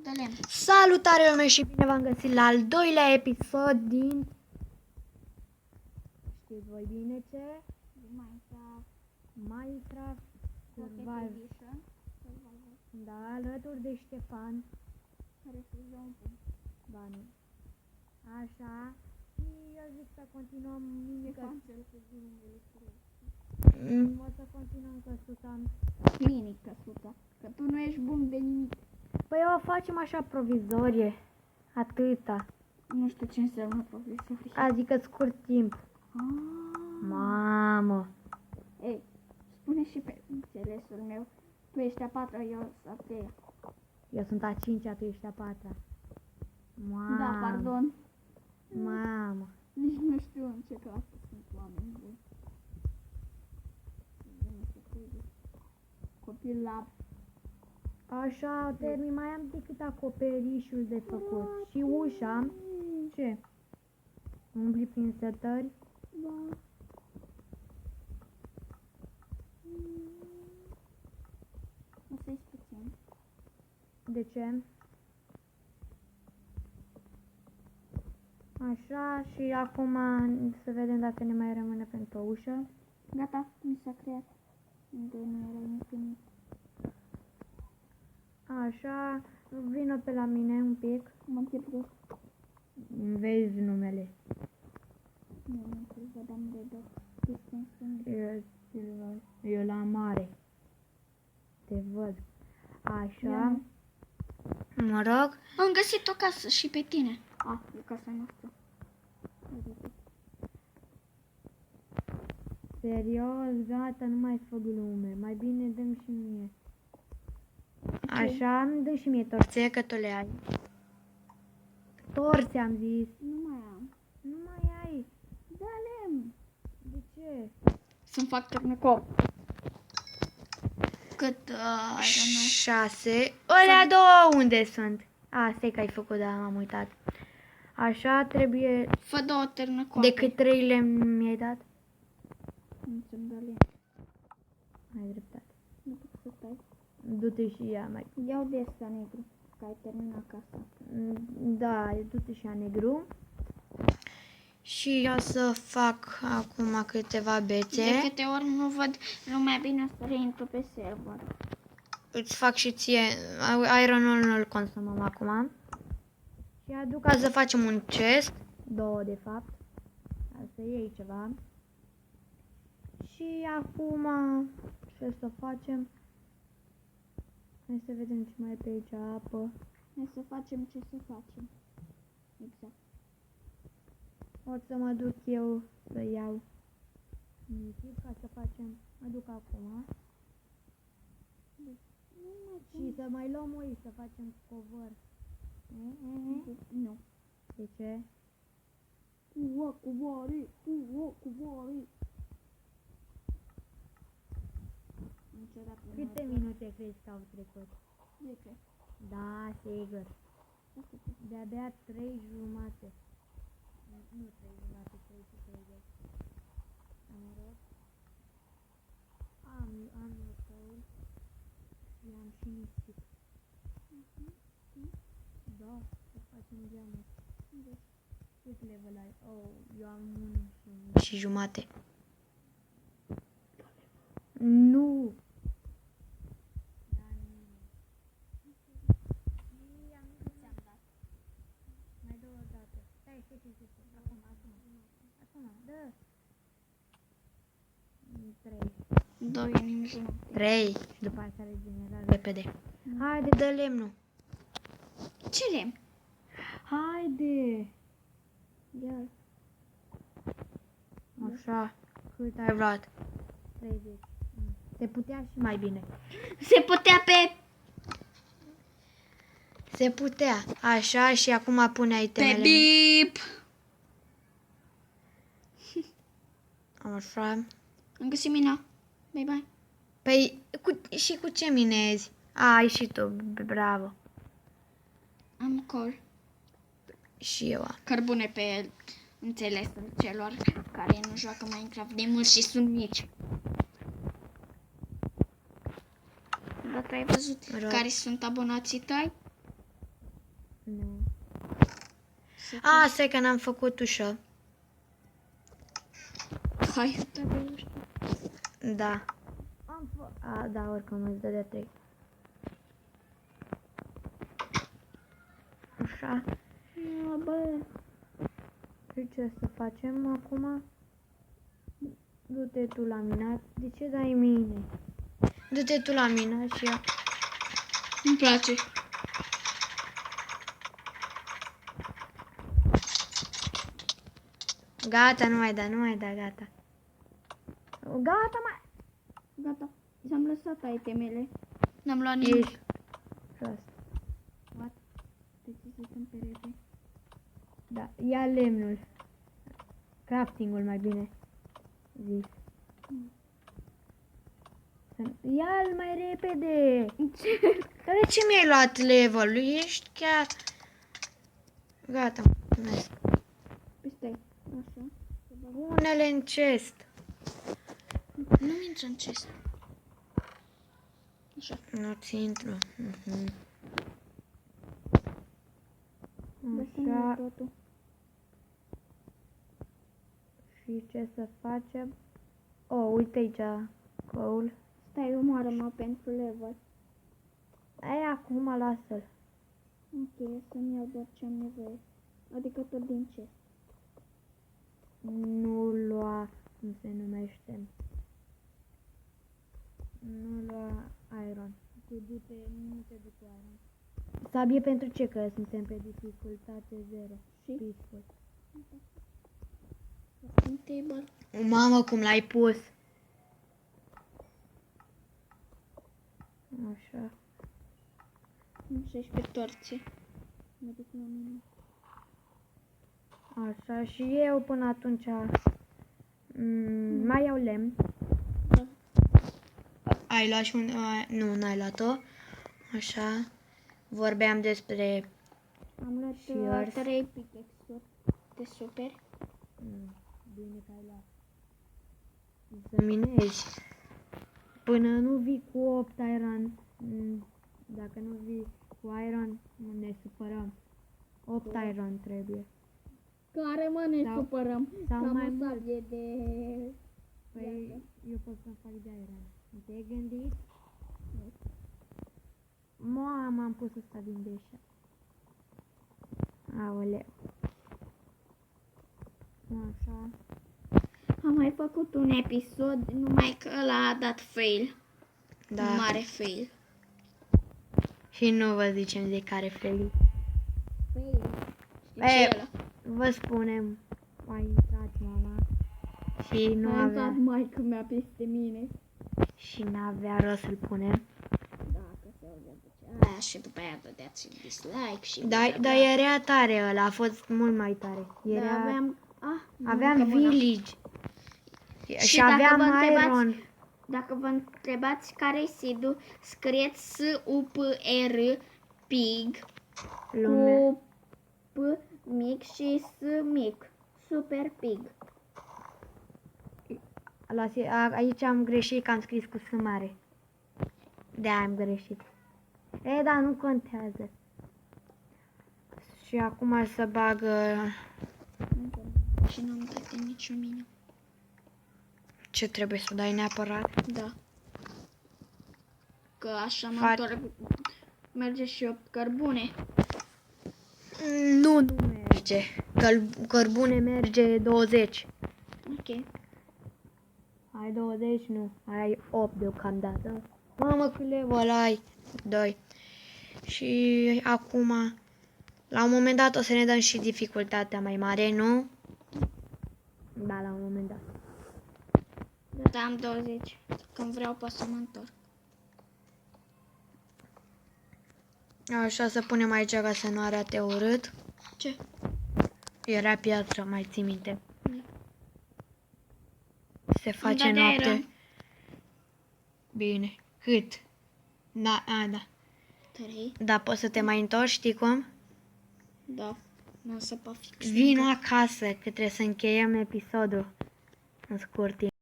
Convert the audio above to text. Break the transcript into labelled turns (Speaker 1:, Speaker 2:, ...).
Speaker 1: multă lemn.
Speaker 2: Salutare lume și bine v-am găsit la al doilea episod din... Știți voi bine ce? Minecraft Survival. Da, alături de Ștefan.
Speaker 1: Care să un punct.
Speaker 2: Bani. Așa. Și eu zic să continuăm mică. O să continuăm căsuța.
Speaker 1: Clinic căsuța. Că tu nu ești bun de nimic.
Speaker 2: Păi o facem așa provizorie. Atâta.
Speaker 1: Nu știu ce înseamnă provizorie.
Speaker 2: Adică scurt timp. Mamă.
Speaker 1: Ei, spune și pe înțelesul meu. Tu ești a patra, eu sunt a treia.
Speaker 2: Eu sunt a cincea, tu ești a patra. Mamă.
Speaker 1: Da, pardon.
Speaker 2: Mamă.
Speaker 1: Nici nu știu în ce clasă sunt oameni buni. Copil lab.
Speaker 2: Așa, termin, mai am decât acoperișul de făcut. Și ușa. Ce? Umbli prin setări.
Speaker 1: Da. O să-i puțin.
Speaker 2: De ce? Așa, și acum să vedem dacă ne mai rămâne pentru o ușă.
Speaker 1: Gata, mi s-a creat. Unde nu era infinit.
Speaker 2: Așa, vină pe la mine un pic.
Speaker 1: Mă pierdut.
Speaker 2: Îmi vezi numele.
Speaker 1: Nu vedeam de tot.
Speaker 2: Eu la mare. Te văd. Așa.
Speaker 1: Ia.
Speaker 2: Mă rog.
Speaker 1: Am găsit o casă și pe tine. E casa noastră.
Speaker 2: Serios, gata, nu mai fă glume. Mai bine dăm și mie. Așa, dă și mie torțe, că tu le ai. Torțe, am zis.
Speaker 1: Nu mai am.
Speaker 2: Nu mai ai.
Speaker 1: Da, lemn.
Speaker 2: De ce?
Speaker 1: Sunt factor nucop. Cât, I don't know.
Speaker 2: 6. Alea două unde sunt? Stai că ai făcut, da, m-am uitat. Așa, trebuie...
Speaker 1: Fă două târnăcoape.
Speaker 2: De cât 3 lemn mi-ai dat?
Speaker 1: Nu ți-am dat lemn.
Speaker 2: Ai dreptate.
Speaker 1: Nu pot să stai.
Speaker 2: Du-te și ea mai...
Speaker 1: Iau de asta negru, că ai terminat casa.
Speaker 2: Da, du-te și ea negru. Și eu să fac acum câteva bețe.
Speaker 1: De câte ori nu văd lumea bine să reintru pe server.
Speaker 2: Îți fac și ție... Iron-ul nu-l consumăm acum. Și aduc ca să facem un chest. 2 de fapt. Să iei ceva. Și acum ce să facem? Hai să vedem ce mai e pe aici, apă.
Speaker 1: Hai să facem ce să facem. Exact.
Speaker 2: O să mă duc eu să iau nisip ca să facem. Mă duc acum. Și să mai luăm oi să facem cover.
Speaker 1: Nu.
Speaker 2: De ce?
Speaker 1: Cuvoare.
Speaker 2: Câte minute crezi că au trecut?
Speaker 1: 10.
Speaker 2: Da, sigur. De-abia 3 jumate. Nu 3 jumate, 3 și 30. Mă rog. Am lăsăul. Și am și nisip. Da, să facem geamul. Cât level ai? Eu am 1 și jumate. Nu! Acum,
Speaker 1: 2 în jumătate.
Speaker 2: 3 și după aceea regenera repede. Haide, dă lemnul.
Speaker 1: Ce lemn?
Speaker 2: Haide!
Speaker 1: Ia.
Speaker 2: Așa, cât ai luat? 30. Se putea și mai bine.
Speaker 1: Se putea pe...
Speaker 2: Se putea. Așa, și acum pune itemele.
Speaker 1: Pe bip!
Speaker 2: Așa.
Speaker 1: Am găsit mina. Bye bye.
Speaker 2: Păi, și cu ce minezi? Ai și tu, bravo.
Speaker 1: Am cor.
Speaker 2: Și eu am.
Speaker 1: Cărbune pe înțelesul celor care nu joacă Minecraft de mult și sunt mici. Dacă ai văzut care sunt abonații tăi?
Speaker 2: Nu. A, stai că n-am făcut ușă.
Speaker 1: Hai, trebuie ușa.
Speaker 2: Da. Da, oricum îți dă de 3. Așa.
Speaker 1: Bă,
Speaker 2: Și ce să facem acum? Du-te tu la mina. De ce dai mine? Du-te tu la mina și ia.
Speaker 1: îmi place.
Speaker 2: Gata, nu mai da, gata. Gata, mai.
Speaker 1: Gata, ți-am lăsat itemele. N-am luat nimic.
Speaker 2: Ești prost.
Speaker 1: What? De ce să stăm perete?
Speaker 2: Da, ia lemnul. Craftingul mai bine zis. Ia-l mai repede! Dar de ce mi-ai luat level-ul? Ești chiar... Gata, mulțumesc.
Speaker 1: Păi stai, așa.
Speaker 2: Pune-le în chest.
Speaker 1: Nu-mi intră în chest. Așa.
Speaker 2: Nu-ți intru.
Speaker 1: Lăsăm
Speaker 2: Așa.
Speaker 1: totul.
Speaker 2: Și ce să facem? Oh, uite aici. Coal.
Speaker 1: Stai, omoară-mă pentru level.
Speaker 2: Ai acum, lasă-l.
Speaker 1: Ok, să-mi iau doar ce am nevoie. Adică tot din chest.
Speaker 2: Nu lua, cum se numește. Nu lua iron. Nu te duc cu iron. Sabie pentru ce? Că suntem pe dificultate 0.
Speaker 1: Și?
Speaker 2: Peaceful.
Speaker 1: Crafting table.
Speaker 2: Mamă, cum l-ai pus. Așa.
Speaker 1: Nu 16 torțe. Mă duc la mine.
Speaker 2: Așa, și eu până atunci mai iau lemn.
Speaker 1: Da.
Speaker 2: Ai luat și un... Nu, n-ai luat-o. Așa. Vorbeam despre...
Speaker 1: Am
Speaker 2: Și
Speaker 1: luat
Speaker 2: ars.
Speaker 1: 3 pickaxe-uri de super.
Speaker 2: Bine că ai luat. Să minezi. Până nu vii cu 8 iron. Dacă nu vii cu iron, ne supărăm. 8 iron trebuie.
Speaker 1: Care mă ne
Speaker 2: Sau-
Speaker 1: supărăm?
Speaker 2: sau
Speaker 1: Cam
Speaker 2: mai
Speaker 1: o
Speaker 2: mult.
Speaker 1: sabie de...
Speaker 2: Păi, eu pot să fac de iron. Te-ai gândit? M-am pus ăsta din deșa. Aoleu. Așa.
Speaker 1: Am mai făcut un episod, numai că ăla a dat fail.
Speaker 2: Da.
Speaker 1: Un mare fail.
Speaker 2: Și nu vă zicem de care fail.
Speaker 1: Fail. Știi
Speaker 2: E,
Speaker 1: ce e ăla?
Speaker 2: vă spunem, a intrat mama și nu
Speaker 1: A intrat
Speaker 2: avea,
Speaker 1: maică mea peste mine.
Speaker 2: și n-avea rost să-l punem.
Speaker 1: Dacă se aude aia și după aia dădeați dislike și...
Speaker 2: Dar era tare ăla, a fost mult mai tare. Era,
Speaker 1: Da,
Speaker 2: aveam village și
Speaker 1: dacă
Speaker 2: aveam
Speaker 1: vă întrebați-
Speaker 2: iron.
Speaker 1: Dacă vă întrebați care-i seed-ul, scrieți S-U-P-R Pig
Speaker 2: Lume.
Speaker 1: cu P mic și S mic. Super Pig.
Speaker 2: Aici am greșit că am scris cu S mare. De-aia am greșit. Da, nu contează. Și acum să bagă...
Speaker 1: Și n-am dat de nicio mină.
Speaker 2: Ce trebuie să dai neapărat?
Speaker 1: Da. Că așa mă
Speaker 2: Fac-
Speaker 1: întorc. Merge și 8 cărbune.
Speaker 2: Nu merge. Cărbune merge 20.
Speaker 1: Ok.
Speaker 2: Ai 20? Nu. Ai 8 deocamdată. Mamă, cât level ai? 2. Și acum, la un moment dat o să ne dăm și dificultatea mai mare, nu? Da, la un moment dat.
Speaker 1: Da, am 20. Când vreau pot să mă întorc.
Speaker 2: Așa, să punem aici ca să nu arate urât.
Speaker 1: Ce?
Speaker 2: Era piatră, mai ții minte. Se face
Speaker 1: dat de
Speaker 2: noapte.
Speaker 1: iron.
Speaker 2: Bine. Cât? Da, da.
Speaker 1: 3.
Speaker 2: Da, poți să te mai întorci, știi cum?
Speaker 1: Da. Nu o să pot fix.
Speaker 2: Vino acasă, că trebuie să încheiem episodul în scurt timp.